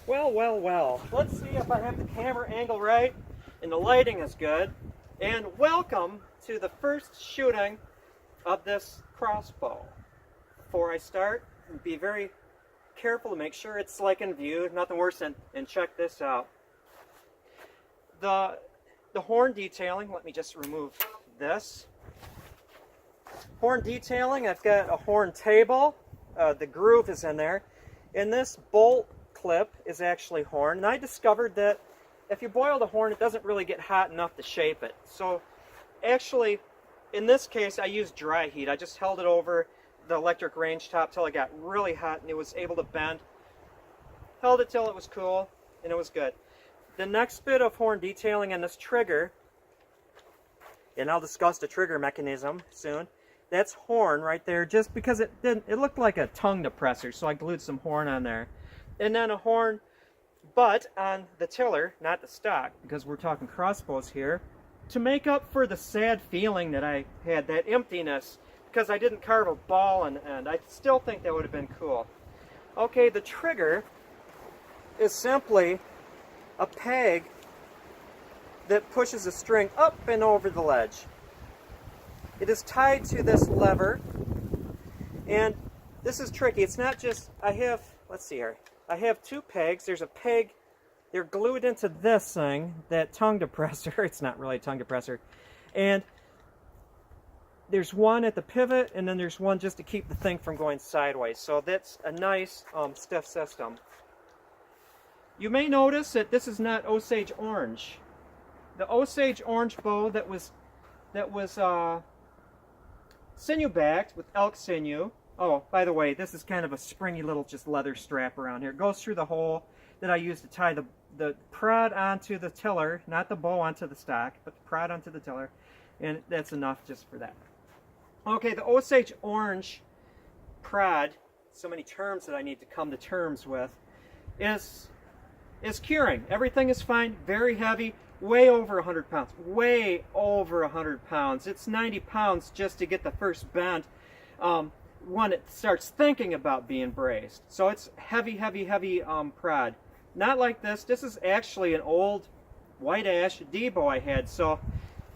Well, well, well. Let's see if I have the camera angle right and the lighting is good. And welcome to the first shooting of this crossbow. Before I start, be very careful to make sure it's like in view, nothing worse than, and check this out. The horn detailing, let me just remove this. Horn detailing, I've got a horn table, the groove is in there, and this bolt clip is actually horn, and I discovered that if you boil the horn, it doesn't really get hot enough to shape it. So actually, in this case, I used dry heat. I just held it over the electric range top till it got really hot and it was able to bend. Held it till it was cool, and it was good. The next bit of horn detailing on this trigger, and I'll discuss the trigger mechanism soon, that's horn right there, just because it looked like a tongue depressor, so I glued some horn on there. And then a horn butt on the tiller, not the stock, because we're talking crossbows here, to make up for the sad feeling that I had, that emptiness, because I didn't carve a ball on the end. I still think that would have been cool. Okay, the trigger is simply a peg that pushes a string up and over the ledge. It is tied to this lever, and this is tricky. It's not just, let's see here. I have two pegs. There's a peg, they're glued into this thing, that tongue depressor. It's not really a tongue depressor. And there's one at the pivot, and then there's one just to keep the thing from going sideways. So that's a nice stiff system. You may notice that this is not Osage orange. The Osage orange bow that was sinew-backed with elk sinew. Oh, by the way, this is kind of a springy little just leather strap around here. It goes through the hole that I used to tie the prod onto the tiller, not the bow onto the stock, but the prod onto the tiller, and that's enough just for that. Okay, the Osage orange prod, so many terms that I need to come to terms with, is curing. Everything is fine, very heavy, way over 100 pounds, way over 100 pounds. It's 90 pounds just to get the first bend when it starts thinking about being braced. So it's heavy, heavy, heavy prod. Not like this. This is actually an old white ash D-bow I had, so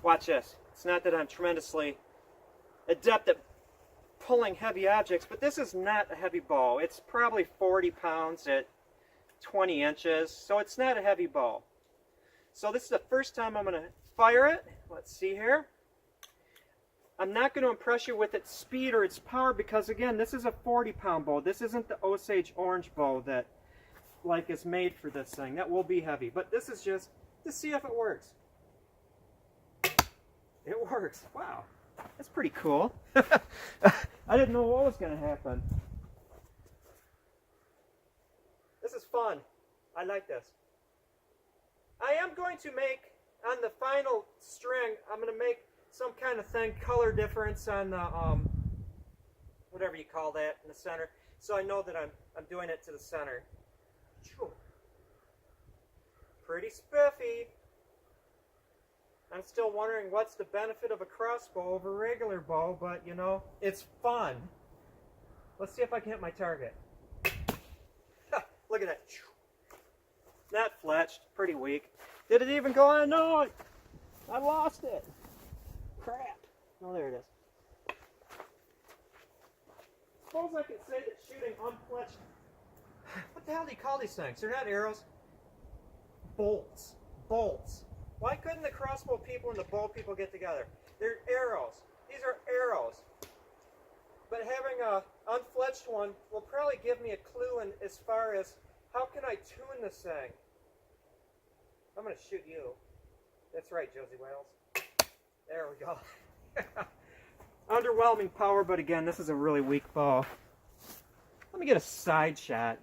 watch this. It's not that I'm tremendously adept at pulling heavy objects, but this is not a heavy bow. It's probably 40 pounds at 20 inches, so it's not a heavy bow. So this is the first time I'm going to fire it. Let's see here. I'm not going to impress you with its speed or its power because, again, this is a 40-pound bow. This isn't the Osage orange bow that is made for this thing. That will be heavy. But this is just to see if it works. It works. Wow. That's pretty cool. I didn't know what was going to happen. This is fun. I like this. I am going to make, on the final string, I'm going to make some kind of thing, color difference on the, whatever you call that, in the center, so I know that I'm doing it to the center. Pretty spiffy. I'm still wondering what's the benefit of a crossbow over a regular bow, but, you know, it's fun. Let's see if I can hit my target. Look at that. Not fletched, pretty weak. Did it even go on? No, I lost it. Crap. Oh, there it is. Suppose I could say that shooting unfletched. What the hell do you call these things? They're not arrows. Bolts. Bolts. Why couldn't the crossbow people and the bow people get together? They're arrows. These are arrows. But having a unfletched one will probably give me a clue in as far as how can I tune this thing. I'm going to shoot you. That's right, Josie Wales. There we go. Underwhelming power, but again, this is a really weak bow. Let me get a side shot.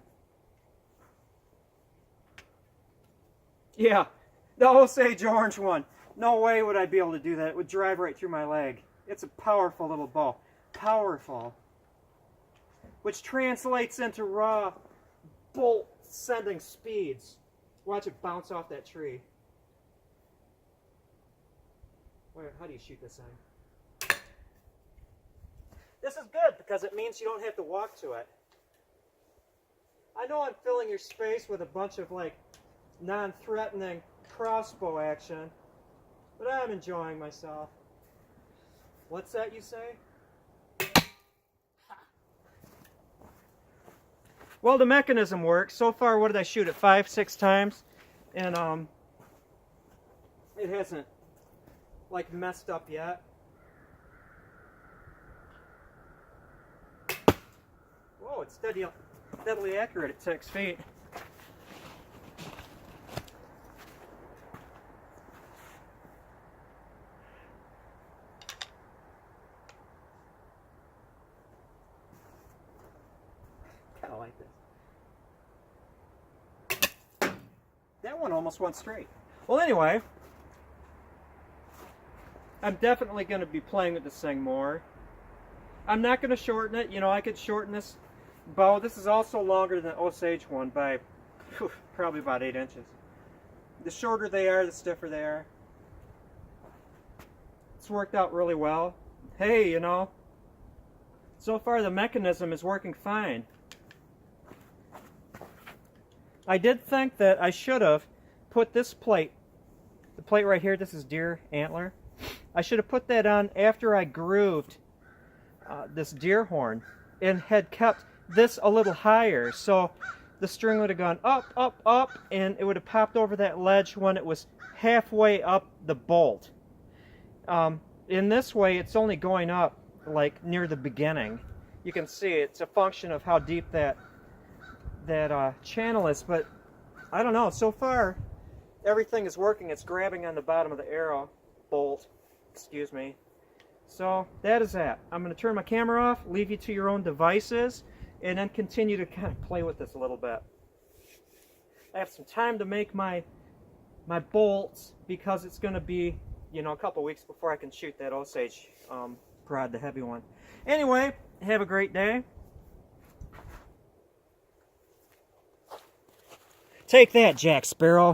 Yeah, the Osage orange one. No way would I be able to do that. It would drive right through my leg. It's a powerful little bow. Powerful. Which translates into raw bolt sending speeds. Watch it bounce off that tree. How do you shoot this thing? This is good because it means you don't have to walk to it. I know I'm filling your space with a bunch of like non-threatening crossbow action, but I'm enjoying myself. What's that you say? Well, the mechanism works. So far, what did I shoot it? 5, 6 times? And it hasn't like messed up yet. Whoa, it's deadly accurate at 6 feet. Kind of like this. That one almost went straight. Well, anyway, I'm definitely going to be playing with this thing more. I'm not going to shorten it. You know, I could shorten this bow. This is also longer than the Osage one by probably about 8 inches. The shorter they are, the stiffer they are. It's worked out really well. Hey, you know, so far the mechanism is working fine. I did think that I should have put this plate, the plate right here, this is deer antler. I should have put that on after I grooved this deer horn and had kept this a little higher, so the string would have gone up, up, up, and it would have popped over that ledge when it was halfway up the bolt. In this way, it's only going up like near the beginning. You can see it's a function of how deep that channel is, but I don't know, so far everything is working. It's grabbing on the bottom of the arrow bolt, excuse me. So that is that. I'm going to turn my camera off, leave you to your own devices, and then continue to kind of play with this a little bit. I have some time to make my bolts because it's going to be, you know, a couple weeks before I can shoot that Osage prod, the heavy one. Anyway, have a great day. Take that, Jack Sparrow.